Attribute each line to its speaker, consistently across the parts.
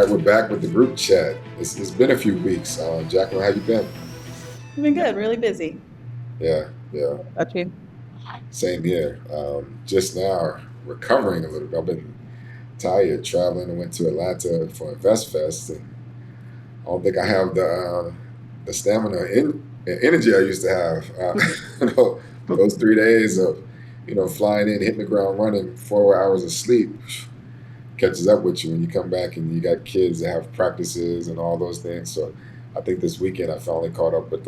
Speaker 1: right, we're back with the group chat. It's been a few weeks. Jacqueline, how you been?
Speaker 2: I've been good, really busy.
Speaker 1: Yeah, yeah,
Speaker 2: What about you?
Speaker 1: same here. Just now recovering a little bit. I've been tired traveling. I went to Atlanta for Invest Fest, and I don't think I have the stamina and energy I used to have. Those 3 days of flying in, hitting the ground running, 4 hours of sleep catches up with you when you come back and you got kids that have practices and all those things. So I think this weekend I finally caught up with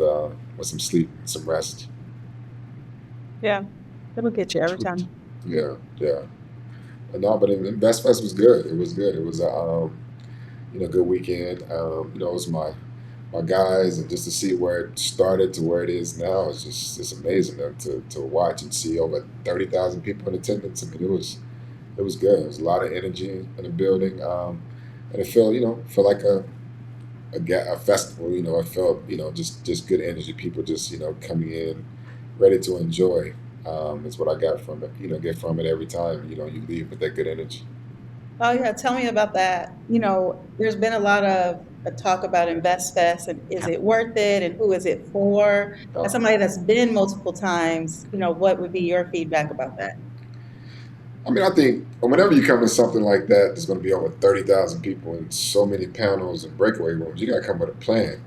Speaker 1: some sleep, and some rest.
Speaker 2: Yeah, it'll get you every time.
Speaker 1: Yeah, yeah. But no, but Invest Fest was good. It was good. It was a good weekend. It was my guys, and just to see where it started to where it is now is just it's amazing to watch and see over 30,000 people in attendance. I mean, it was good. There was a lot of energy in the building, and it felt like a festival. It felt just good energy. People just coming in, ready to enjoy. Is what I got from it. Get from it every time. You leave with that good energy.
Speaker 2: Oh yeah, tell me about that. There's been a lot of talk about Invest Fest and is it worth it and who is it for? As
Speaker 1: Uh,
Speaker 2: somebody that's been multiple times, what would be your feedback about that?
Speaker 1: I mean, I think whenever you come to something like that, there's going to be over 30,000 people and so many panels and breakaway rooms. You got to come with a plan.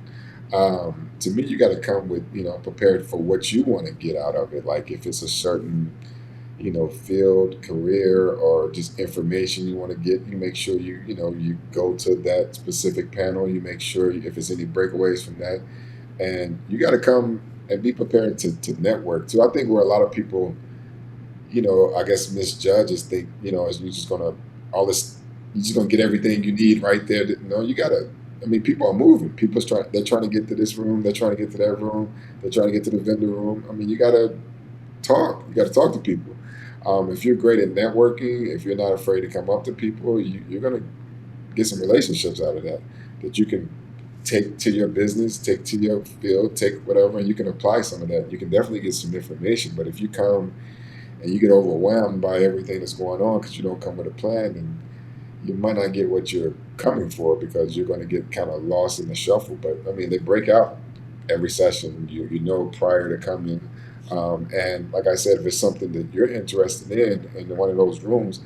Speaker 1: To me, you got to come with prepared for what you want to get out of it. Like if it's a certain field, career, or just information you want to get, you make sure you go to that specific panel. You make sure if there's any breakaways from that, and you got to come and be prepared to network too. I think where a lot of people, I guess misjudges think, is you just gonna all this, you just gonna get everything you need right there. No, you gotta. I mean, people are moving. People's trying. They're trying to get to this room. They're trying to get to that room. They're trying to get to the vendor room. I mean, you gotta talk. You got to talk to people. If you're great at networking, if you're not afraid to come up to people, you're going to get some relationships out of that that you can take to your business, take to your field, take whatever, and you can apply some of that. You can definitely get some information. But if you come and you get overwhelmed by everything that's going on because you don't come with a plan, then you might not get what you're coming for because you're going to get kind of lost in the shuffle. But I mean, they break out every session. You know prior to coming, and like I said, if it's something that you're interested in one of those rooms,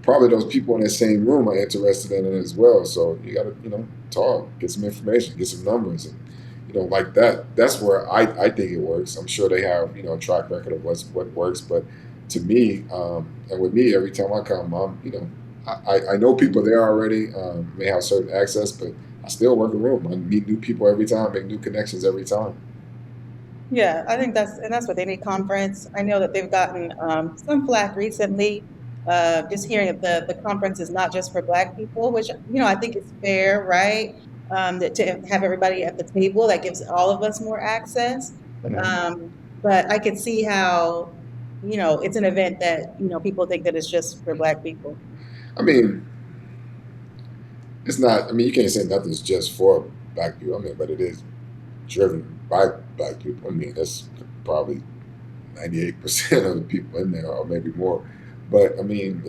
Speaker 1: probably those people in that same room are interested in it as well. So you got to talk, get some information, get some numbers, and like that. That's where I think it works. I'm sure they have a track record of what works, but to me, and with me, every time I come, I know people there already, may have certain access, but I still work a room. I meet new people every time, make new connections every time.
Speaker 2: Yeah, I think that's what they need conference. I know that they've gotten some flack recently. Just hearing that the conference is not just for Black people, which I think is fair, right? That to have everybody at the table that gives all of us more access.
Speaker 1: Mhm.
Speaker 2: Um, but I could see how it's an event that people think that it's just for Black people.
Speaker 1: I mean, it's not. I mean, you can't say nothing's just for black people. I mean, but it is driven by black people. I mean, that's probably 98% of the people in there, or maybe more. But I mean,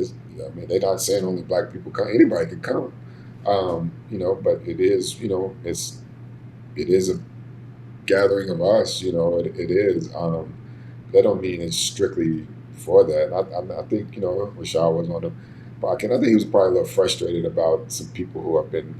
Speaker 1: they're not saying only black people come. Anybody can come. But it is, it is a gathering of us. It is. That don't mean it's strictly for that. I think Rashad was on the podcast. I think he was probably a little frustrated about some people who have been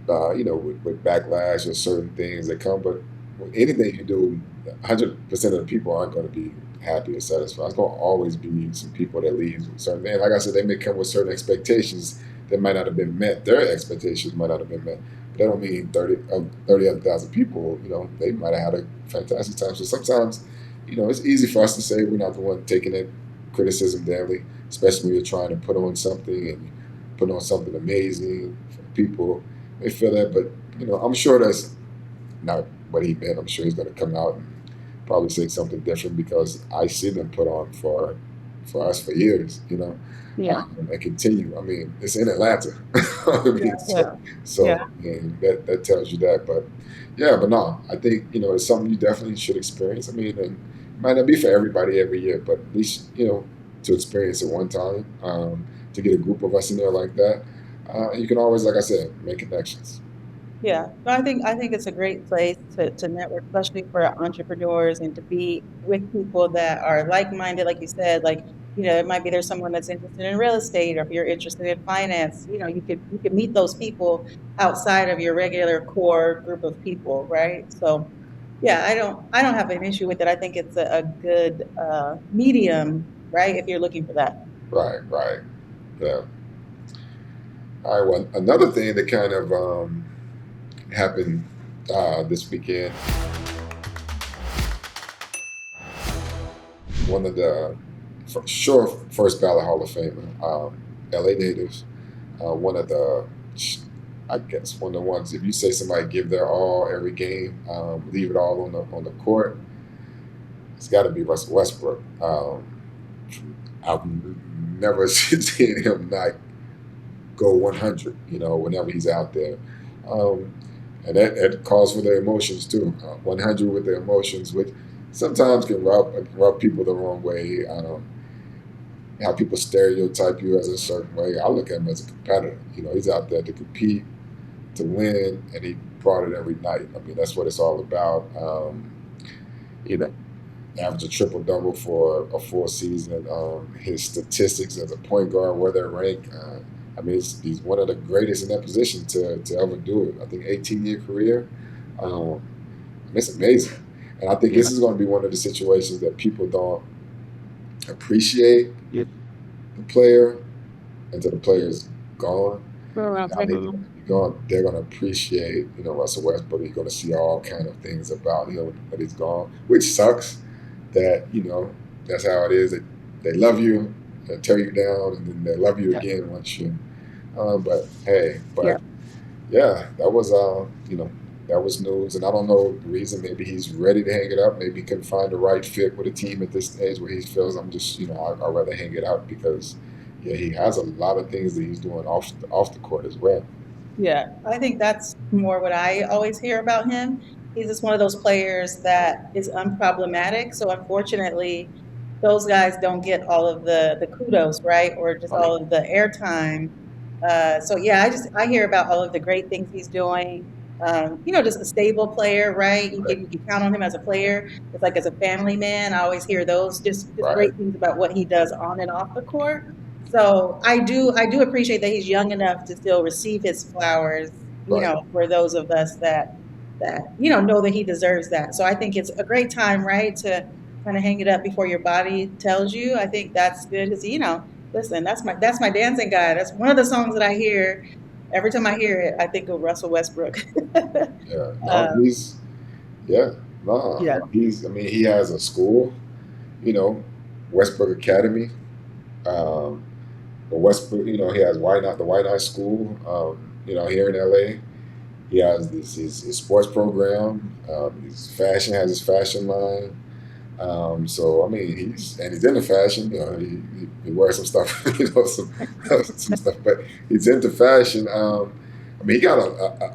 Speaker 1: with backlash or certain things that come. But with anything you do, 100% of the people aren't going to be happy or satisfied. There's going to always be some people that leave with certain things. Like I said, they may come with certain expectations that might not have been met. Their expectations might not have been met. But that don't mean 30 other thousand people, they might have had a fantastic time. So sometimes, it's easy for us to say we're not the one taking it criticism daily, especially when you're trying to put on something and put on something amazing for people. They feel that, but I'm sure that's not what he meant. I'm sure he's going to come out and probably say something different because I see them put on for us for years,
Speaker 2: Yeah,
Speaker 1: and continue. I mean, it's in Atlanta. I mean,
Speaker 2: yeah,
Speaker 1: so
Speaker 2: yeah.
Speaker 1: I mean, that tells you that. But yeah, but no, I think it's something you definitely should experience. I mean, and it might not be for everybody every year, but at least to experience it one time, to get a group of us in there like that. You can always, like I said, make connections.
Speaker 2: Yeah, no, I think it's a great place to network, especially for entrepreneurs and to be with people that are like-minded, like you said, like, it might be there's someone that's interested in real estate, or if you're interested in finance, you could meet those people outside of your regular core group of people, right? So, yeah, I don't have an issue with it. I think it's a good medium, right? If you're looking for that.
Speaker 1: Right, right. Yeah. All right. Well, another thing that kind of happened this weekend, one of the for sure first ballot Hall of Famer, LA natives, one of the, I guess one of the ones. If you say somebody give their all every game, leave it all on the court, it's got to be Russell Westbrook. I've never seen him not go 100. Whenever he's out there. Um, and that calls for their emotions too. 100 with their emotions, which sometimes can rub people the wrong way. How people stereotype you as a certain way. I look at him as a competitor. He's out there to compete, to win, and he brought it every night. I mean, that's what it's all about. You know, average a triple double for a full season. His statistics as a point guard, where they're ranked. I mean, he's one of the greatest in that position to ever do it. I think 18-year career. Um, it's amazing. And I think
Speaker 3: Yeah,
Speaker 1: this is going to be one of the situations that people don't appreciate
Speaker 3: yeah.
Speaker 1: the player until the player's gone.
Speaker 3: Well,
Speaker 1: I think they're going to appreciate, Russell Westbrook. You're going to see all kind of things about him that he's gone, which sucks. That that's how it is. They love you, they tear you down, and then they love you
Speaker 3: yeah,
Speaker 1: again once you. But hey,
Speaker 3: yeah.
Speaker 1: but yeah, that was news, and I don't know the reason. Maybe he's ready to hang it up. Maybe he couldn't find the right fit with a team at this stage where he feels I'm just I'd rather hang it up because yeah, he has a lot of things that he's doing off the court as well.
Speaker 2: Yeah, I think that's more what I always hear about him. He's just one of those players that is unproblematic. So unfortunately, those guys don't get all of the kudos, right? Or just
Speaker 1: Right,
Speaker 2: all of the airtime. So yeah, I hear about all of the great things he's doing. Just a stable player, right? You can count on him as a player. It's like as a family man. I always hear those just
Speaker 1: right,
Speaker 2: great things about what he does on and off the court. So I do appreciate that he's young enough to still receive his flowers,
Speaker 1: right,
Speaker 2: for those of us that know that he deserves that. So I think it's a great time, right, to kind of hang it up before your body tells you. I think that's good because listen, that's my dancing guy. That's one of the songs that I hear every time I hear it. I think of Russell Westbrook.
Speaker 1: yeah. No,
Speaker 2: uh,
Speaker 1: yeah, no,
Speaker 3: Yeah.
Speaker 1: I mean, he has a school, you know, Westbrook Academy. Um, but Westbrook, he has Why Not the Why Not School, here in LA. He has his sports program. His fashion has his fashion line. So I mean, he's into fashion. He wears some stuff, some stuff. But he's into fashion. I mean, he got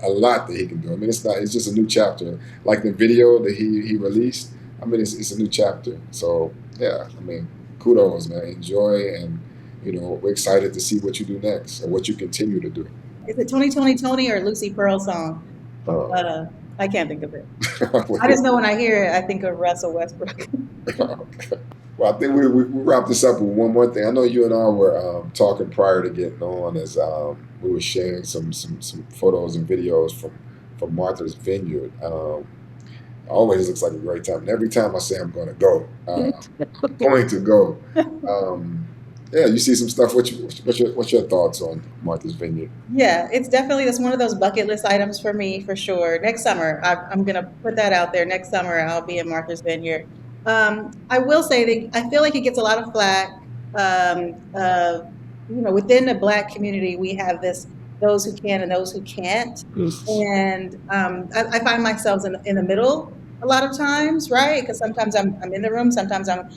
Speaker 1: a lot that he can do. I mean, it's just a new chapter. Like the video that he released. I mean, it's a new chapter. So yeah, I mean, kudos, man. Enjoy, and we're excited to see what you do next and what you continue to do.
Speaker 2: is it Tony Tony Tony or Lucy Pearl song?
Speaker 1: Uh,
Speaker 2: Uh, I can't think of it. I just know when I hear it, I think of Russell Westbrook.
Speaker 1: Well, I think we wrap this up with one more thing. I know you and I were talking prior to getting on as we were sharing some photos and videos from Martha's Vineyard. Always looks like a great time. And every time I say I'm going to go, I'm going to go. Um, yeah, you see some stuff. What's your thoughts on Martha's Vineyard?
Speaker 2: Yeah, it's definitely that's one of those bucket list items for me for sure. Next summer, I'm gonna put that out there. Next summer, I'll be in Martha's Vineyard. I will say that I feel like it gets a lot of flack. Um, uh, within the Black community, we have those who can and those who can't,
Speaker 3: Yes.
Speaker 2: and I find myself in the middle a lot of times, right? Because sometimes I'm in the room, sometimes I'm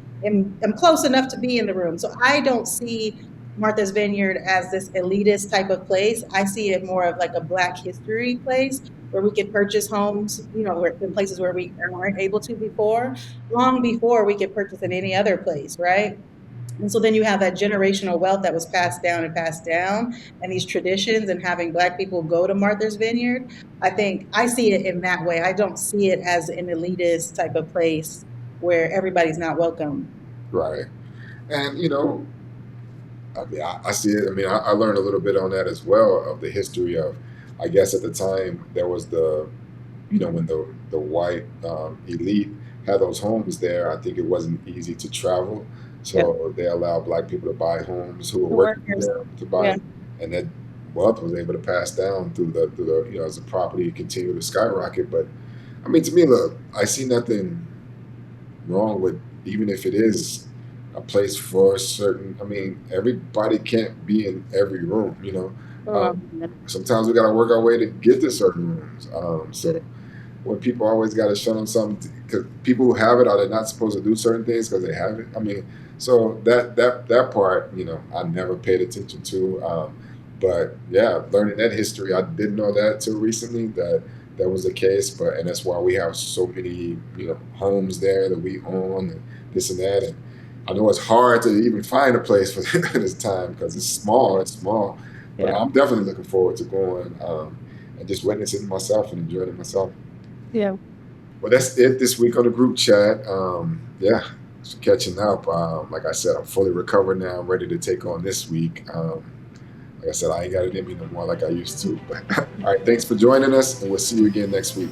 Speaker 2: close enough to be in the room, so I don't see Martha's Vineyard as this elitist type of place. I see it more of like a Black history place where we could purchase homes, in places where we weren't able to before, long before we could purchase in any other place, right? And so then you have that generational wealth that was passed down and passed down, and these traditions, and having Black people go to Martha's Vineyard. I think I see it in that way. I don't see it as an elitist type of place where everybody's not welcome.
Speaker 1: Right. And I mean, I see it. I mean, I learned a little bit on that as well of the history of, I guess at the time there was when the white elite had those homes there, I think it wasn't easy to travel,
Speaker 2: Yeah.
Speaker 1: so they allowed black people to buy homes who were
Speaker 2: The
Speaker 1: working for
Speaker 2: workers.
Speaker 1: them to buy,
Speaker 2: Yeah.
Speaker 1: and that wealth was able to pass down through the as the property continued to skyrocket. But I mean, to me, look, I see nothing wrong with, even if it is a place for a certain. I mean, everybody can't be in every room.
Speaker 2: Oh,
Speaker 1: Um, Sometimes we got to work our way to get to certain rooms. So when people always got to show them something, because people who have it, are they not supposed to do certain things because they have it? I mean, so that part, I never paid attention to. But yeah, learning that history, I didn't know that till recently that was the case. And that's why we have so many homes there that we own and this and that. And I know it's hard to even find a place for this time because it's small. It's small, but
Speaker 2: yeah.
Speaker 1: I'm definitely looking forward to going and just witnessing myself and enjoying it myself.
Speaker 2: Yeah.
Speaker 1: Well, that's it this week on the group chat. Yeah, so catching up. Like I said, I'm fully recovered now. I'm ready to take on this week. Like I said, I ain't got it in me no more like I used to. But all right, thanks for joining us, and we'll see you again next week.